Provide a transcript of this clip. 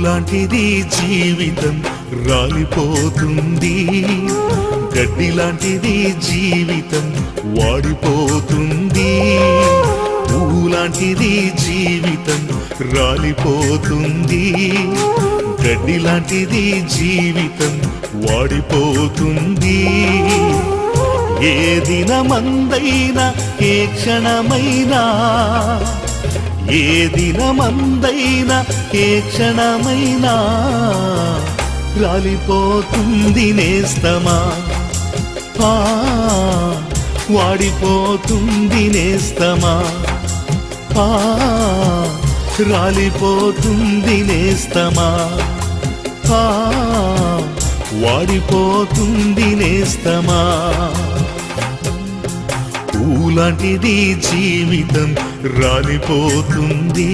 పూలాంటిది జీవితం రాలిపోతుంది, గడ్డి లాంటిది జీవితం వాడిపోతుంది. పూలాంటిది జీవితం రాలిపోతుంది, గడ్డి లాంటిది జీవితం వాడిపోతుంది. ఏ దినమందైనా ఏ క్షణమైనా, ఏ దినమందైనా ఏ క్షణమైనా రాలిపోతుంది నేస్తమా, వాడిపోతుంది నేస్తమా, రాలిపోతుంది నేస్తమా, వాడిపోతుంది నేస్తమా. పూలాంటిది జీవితం రాలిపోతుంది.